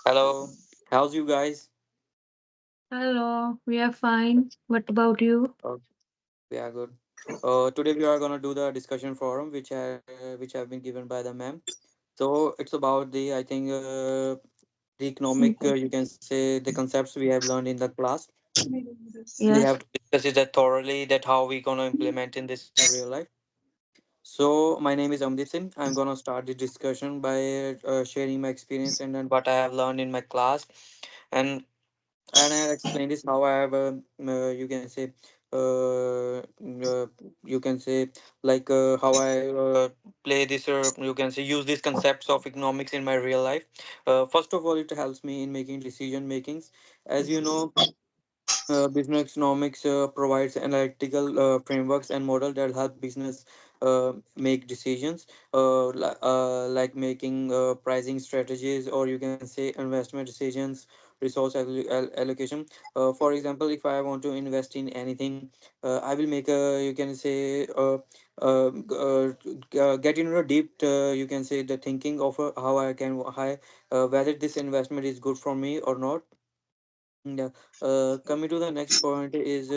Hello, how's you guys? Hello, we are fine. What about you? Oh, we are good. Today we are gonna do the discussion forum, which have been given by the ma'am. So it's about the the economic you can say the concepts we have learned in the class. We Yes. have to discuss it that thoroughly that how we gonna implement in this in real life. So my name is Amdit Singh. I'm gonna start the discussion by sharing my experience and then what I have learned in my class and I'll explain this how I have you can say you can say how I play this or you can say use these concepts of economics in my real life. First of all, it helps me in making decision makings. As you know, business economics provides analytical frameworks and model that help business make decisions like making pricing strategies or you can say investment decisions, resource allocation. For example, if I want to invest in anything, I will make a you can say get into a deep you can say the thinking of how I can whether this investment is good for me or not. Yeah. Coming to the next point is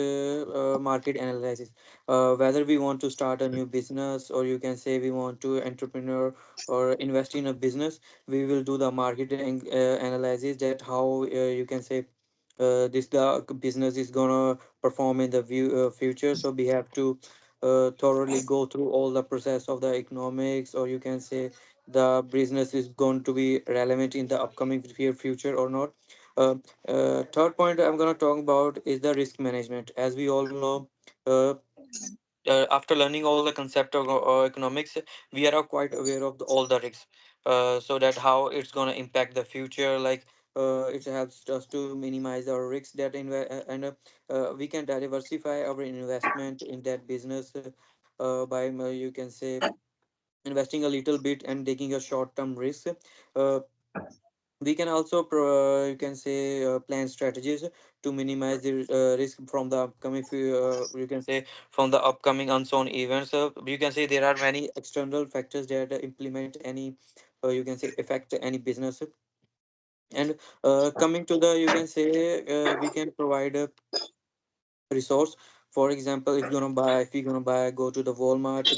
market analysis. Whether we want to start a new business or you can say we want to entrepreneur or invest in a business, we will do the marketing analysis that how you can say this the business is gonna perform in the future. So we have to thoroughly go through all the process of the economics or you can say the business is going to be relevant in the upcoming future or not. Uh, Third point I'm going to talk about is the risk management. As we all know, uh, after learning all the concept of economics, we are quite aware of all the risks. So that how it's going to impact the future. Like it helps us to minimize our risks and we can diversify our investment in that business by you can say investing a little bit and taking a short term risk. Uh, we can also you can say plan strategies to minimize the risk from the upcoming you can say from the upcoming unknown events. You can say there are many external factors that implement any you can say affect any business. And coming to the you can say we can provide a resource. For example, if you're gonna buy go to the Walmart,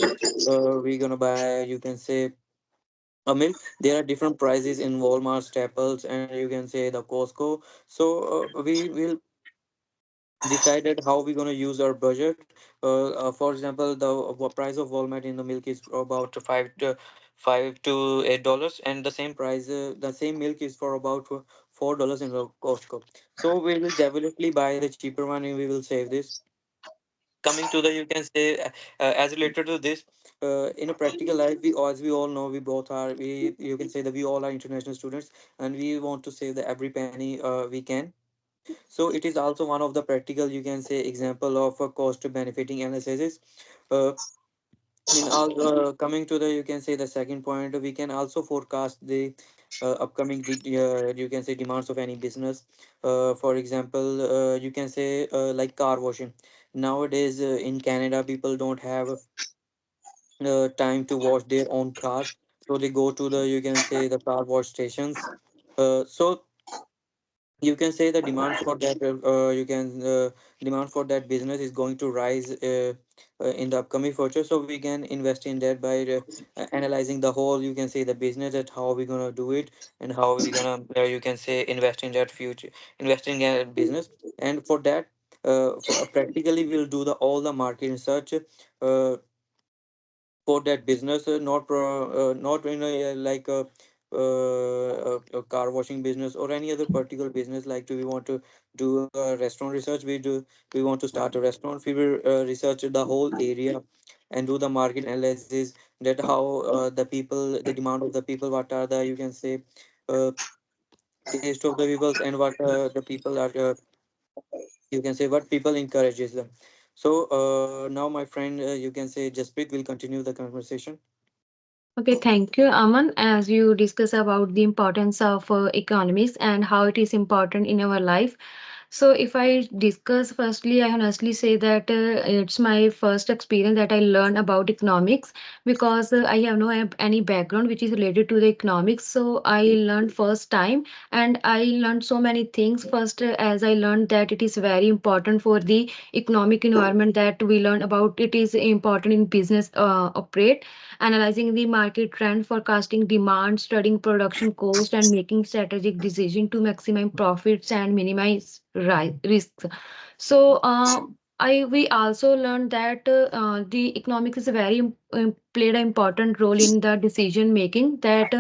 we're gonna buy you can say a milk. There are different prices in Walmart, Staples, and you can say the Costco. So we will decided how we're going to use our budget. For example, the price of Walmart in the milk is about $5 to $8, and the same price, the same milk is for about $4 in the Costco. So we will definitely buy the cheaper one, and we will save this. Coming to the you can say as related to this, in a practical life, as we all know, we both are we you can say that we all are international students, and we want to save the every penny we can. So it is also one of the practical you can say example of a cost benefiting analysis. uh, in all coming to the you can say the second point, we can also forecast the you can say demands of any business. For example, you can say like car washing. Nowadays in Canada, people don't have time to wash their own cars, so they go to the you can say the car wash stations. So you can say the demand for that you can demand for that business is going to rise in the upcoming future. So we can invest in that by analyzing the whole you can say the business, that how we're gonna do it and how we're gonna you can say invest in that future, investing in that business. And for that practically we'll do the all the market research for that business, not in a a car washing business or any other particular business. Like, do we want to do a restaurant research? We want to start a restaurant. We will research the whole area and do the market analysis, that how the people, the demand of the people, what are the you can say uh, taste of the peoples, and what the people are you can say what people encourages them. So now my friend you can say Jasprit will continue the conversation. Okay, thank you, Aman. As you discuss about the importance of economics and how it is important in our life. So if I discuss firstly, I honestly say that it's my first experience that I learned about economics because I have no any background which is related to the economics. So I learned first time and I learned so many things. First, as I learned that it is very important for the economic environment that we learn about. It is important in business operate, analyzing the market trend, forecasting demand, studying production cost, and making strategic decision to maximize profits and minimize risks. So I we also learned that the economics is a very played an important role in the decision making. That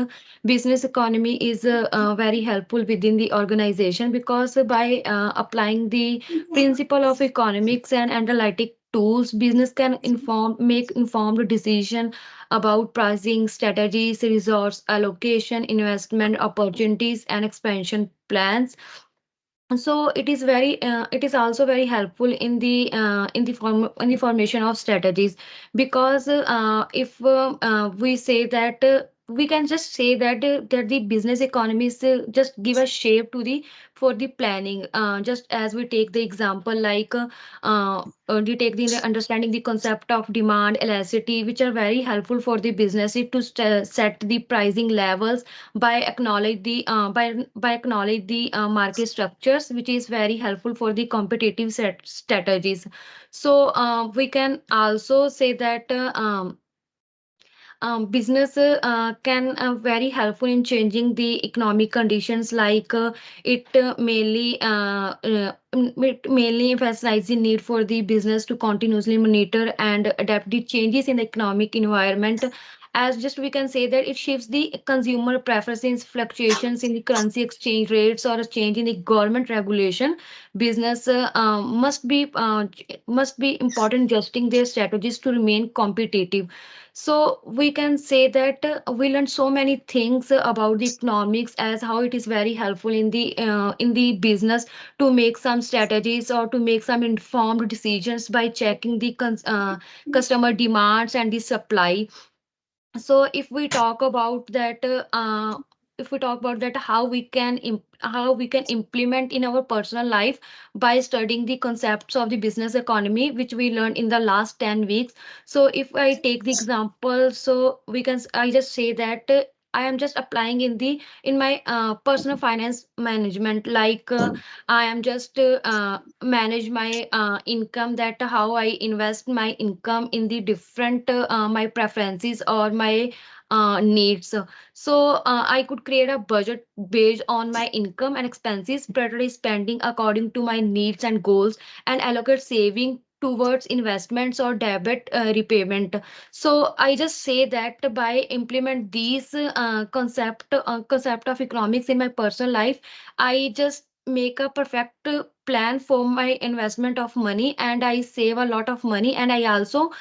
business economy is very helpful within the organization because by applying the principle of economics and analytic tools, business can make informed decision about pricing strategies, resource allocation, investment opportunities, and expansion plans. So it is also very helpful in the formation of strategies because if we say that we can just say that the business economies just give a shape to the for the planning, just as we take the example like we take the understanding the concept of demand elasticity, which are very helpful for the business to set the pricing levels by acknowledge the market structures, which is very helpful for the competitive strategies. So we can also say that business can very helpful in changing the economic conditions like it mainly emphasize the need for the business to continuously monitor and adapt the changes in the economic environment, as just we can say that it shifts the consumer preferences, fluctuations in the currency exchange rates, or a change in the government regulation. Business must be important adjusting their strategies to remain competitive. So we can say that we learned so many things about the economics, as how it is very helpful in the business to make some strategies or to make some informed decisions by checking the customer demands and the supply. So if we talk about that how we can how we can implement in our personal life by studying the concepts of the business economy, which we learned in the last 10 weeks. So if I take the example, so I just say that I am just applying in my personal finance management, like I am just manage my income, that how I invest my income in the different my preferences or my needs. So I could create a budget based on my income and expenses, prioritize spending according to my needs and goals, and allocate saving towards investments or debit repayment. So I just say that by implement these concept of economics in my personal life, I just make a perfect plan for my investment of money, and I save a lot of money, and I also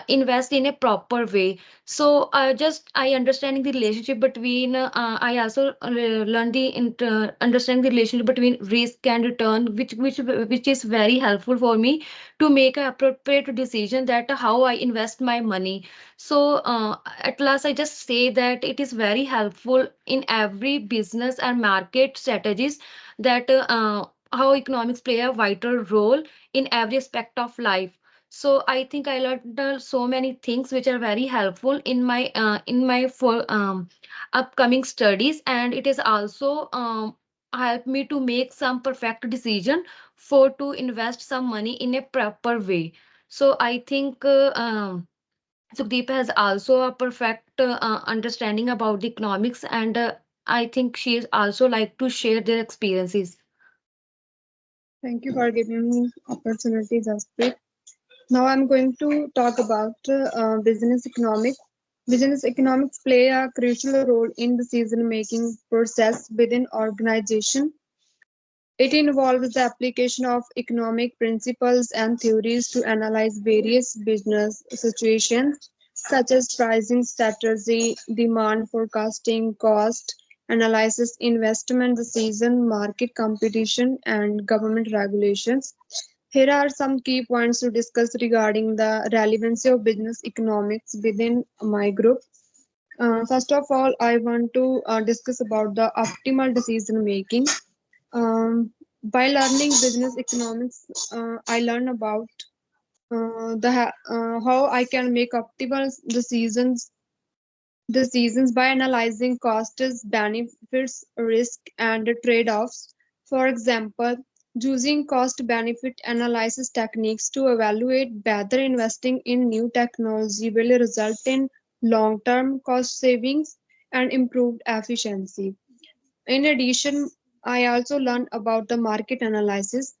invest in a proper way. So I understanding the relationship between I also learn the understanding the relationship between risk and return, which is very helpful for me to make an appropriate decision that how I invest my money. So at last I just say that it is very helpful in every business and market strategies, that how economics play a vital role in every aspect of life. So I think I learned so many things which are very helpful in my for upcoming studies, and it is also helped me to make some perfect decision for to invest some money in a proper way. So I think Sukhdeep has also a perfect understanding about the economics, and I think she is also like to share their experiences. Thank you for giving me opportunity, Jaspreet. Now I'm going to talk about business economics. Business economics play a crucial role in the decision making process within organization. It involves the application of economic principles and theories to analyze various business situations such as pricing strategy, demand forecasting, cost analysis, investment decision, market competition, and government regulations. Here are some key points to discuss regarding the relevancy of business economics within my group. First of all, I want to discuss about the optimal decision making. Um, By learning business economics, I learn about how I can make optimal decisions by analyzing costs, benefits, risk, and trade-offs. For example, using cost-benefit analysis techniques to evaluate whether investing in new technology will result in long-term cost savings and improved efficiency. In addition, I also learned about the market analysis.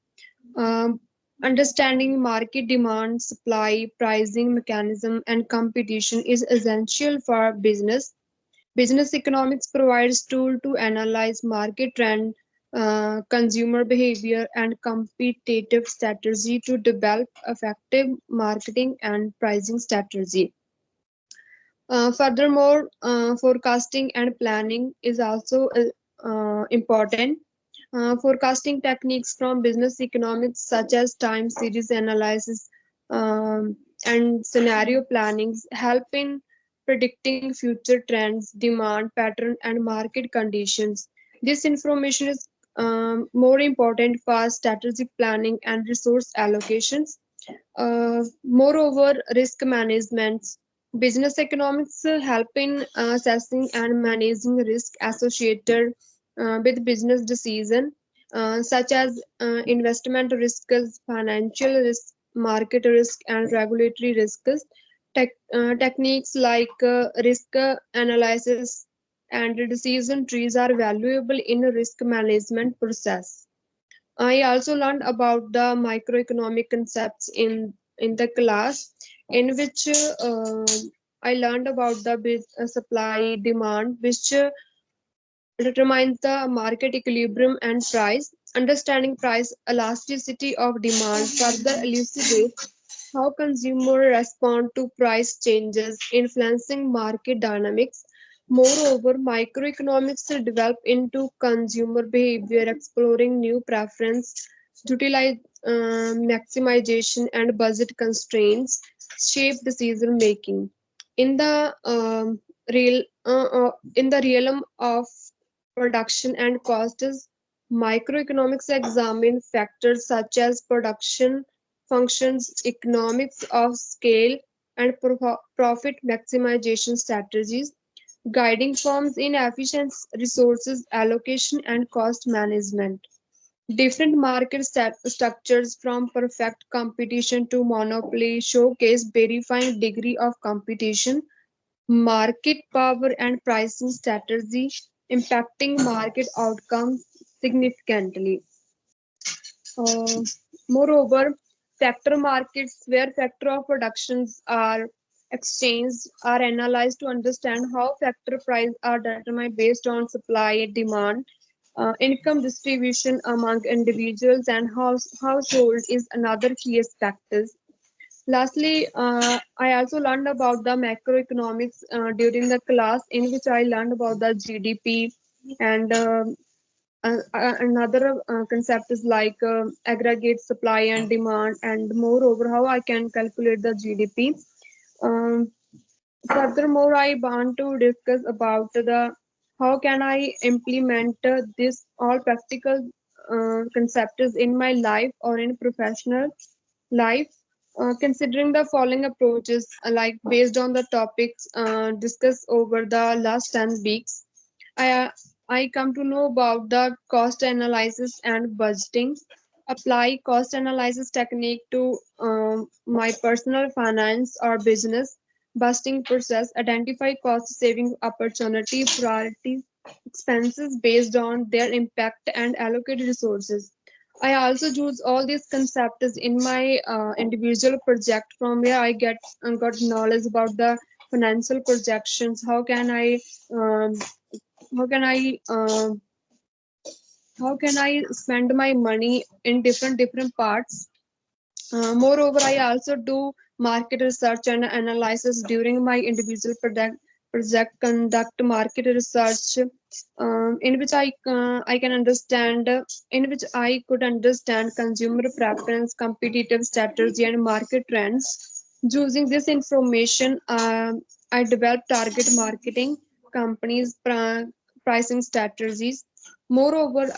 um, Understanding market demand, supply, pricing mechanism, and competition is essential for business. Business economics provides tool to analyze market trend, consumer behavior, and competitive strategy to develop effective marketing and pricing strategy. Furthermore, forecasting and planning is also important. Forecasting techniques from business economics, such as time series analysis and scenario planning, help in predicting future trends, demand pattern, and market conditions. This information is more important for strategic planning and resource allocations. Moreover, risk management. Business economics help in assessing and managing risk associated with business decision, such as investment risks, financial risk, market risk, and regulatory risks. Techniques like risk analysis and decision trees are valuable in risk management process. I also learned about the microeconomic concepts in the class, in which I learned about the supply demand, which determines the market equilibrium and price. Understanding price elasticity of demand further elucidates how consumers respond to price changes, influencing market dynamics. Moreover, microeconomics develop into consumer behavior, exploring new preference, utilize maximization, and budget constraints shape decision making. In the in the realm of production and costs, microeconomics examine factors such as production functions, economics of scale, and profit maximization strategies, guiding firms in efficient resources allocation and cost management. Different market structures from perfect competition to monopoly showcase verifying degree of competition, market power, and pricing strategy impacting market outcomes significantly. Uh, Moreover, factor markets, where factor of productions are exchanged, are analyzed to understand how factor prices are determined based on supply, demand, income distribution among individuals, and household is another key aspect. Lastly, I also learned about the macroeconomics during the class, in which I learned about the GDP and another concept is like aggregate supply and demand, and moreover, how I can calculate the GDP. Um, Furthermore, I want to discuss about the how can I implement this all practical concepts in my life or in professional life, considering the following approaches, like based on the topics discussed over the last 10 weeks. I, I come to know about the cost analysis and budgeting. Apply cost analysis technique to my personal finance or business budgeting process. Identify cost saving opportunity, priorities, expenses based on their impact, and allocate resources. I also use all these concepts in my individual project, from where I got knowledge about the financial projections. Um, how can I how can I spend my money in different parts. Moreover, I also do market research and analysis during my individual project conduct market research, in which I can understand in which I could understand consumer preference, competitive strategy, and market trends. Using this information, I develop target marketing companies pricing strategies. Moreover,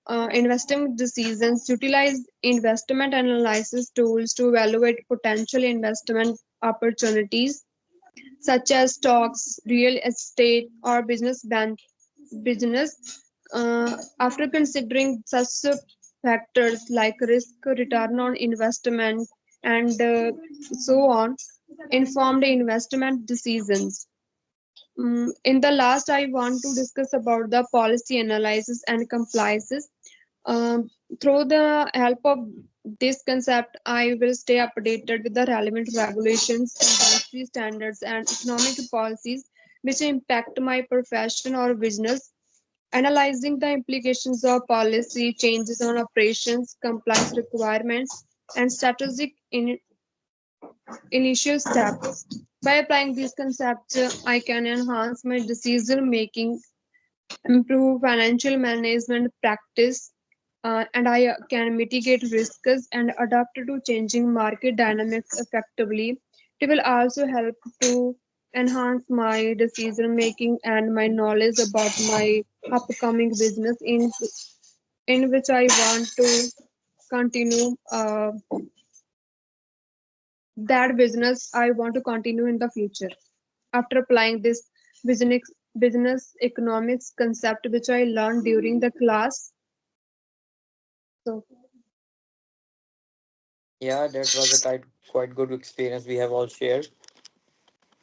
Investment decisions utilize investment analysis tools to evaluate potential investment opportunities such as stocks, real estate, or business. After considering such factors like risk, return on investment, and so on, informed investment decisions. In the last, I want to discuss about the policy analysis and compliances. Um, Through the help of this concept, I will stay updated with the relevant regulations, industry standards, and economic policies which impact my profession or business. Analyzing the implications of policy changes on operations, compliance requirements, and strategic initial steps. By applying these concepts, I can enhance my decision making, improve financial management practice, and I can mitigate risks and adapt to changing market dynamics effectively. It will also help to enhance my decision making and my knowledge about my upcoming business in which I want to continue that business I want to continue in the future. After applying this business business economics concept which I learned during the class. So Yeah, that was a quite good experience we have all shared.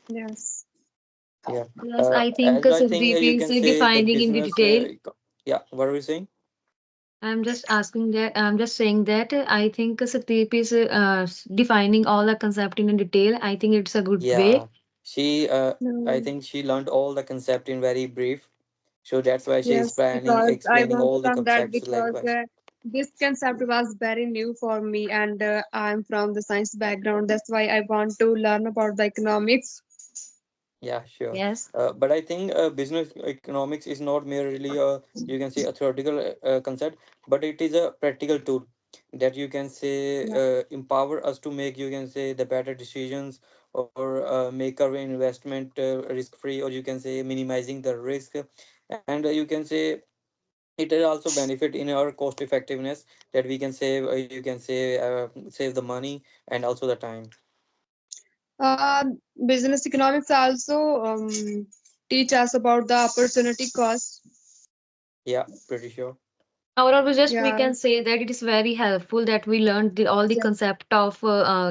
yes. Yeah. Yes, I think As I think Sukhdeep you is can say the defining in the business. detail. Yeah, what are we saying? I'm just asking that. I'm just saying that I think Sukhdeep is defining all the concept in detail. I think it's a good Yeah, way. she. I No, think she learned all the concept in very brief. So that's why she is yes, planning, because I explaining want to all the learn that concepts because likewise. this concept was very new for me and I'm from the science background. That's why I want to learn about the economics. Yeah, sure. Yes. But I think business economics is not merely you can say a theoretical concept, but it is a practical tool that you can say Yeah. empower us to make you can say the better decisions or make our investment risk free, or you can say minimizing the risk, and you can say it is also benefit in our cost effectiveness that we can save. You can say save the money and also the time. Uh, Business economics also teach us about the opportunity cost. Yeah, pretty sure. However, just we Yeah. can say that it is very helpful that we learned all the Yes. concept of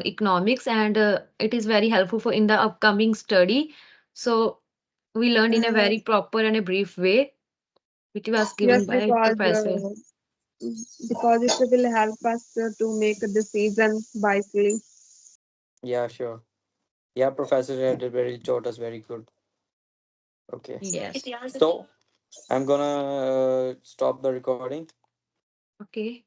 economics, and it is very helpful for in the upcoming study. So we learned in a Uh, very proper and a brief way, which was yes, given by professor. because it will help us to make a decision wisely. Yeah, sure. Yeah, Professor had very taught us very good. Okay. Yes. So I'm gonna stop the recording. Okay.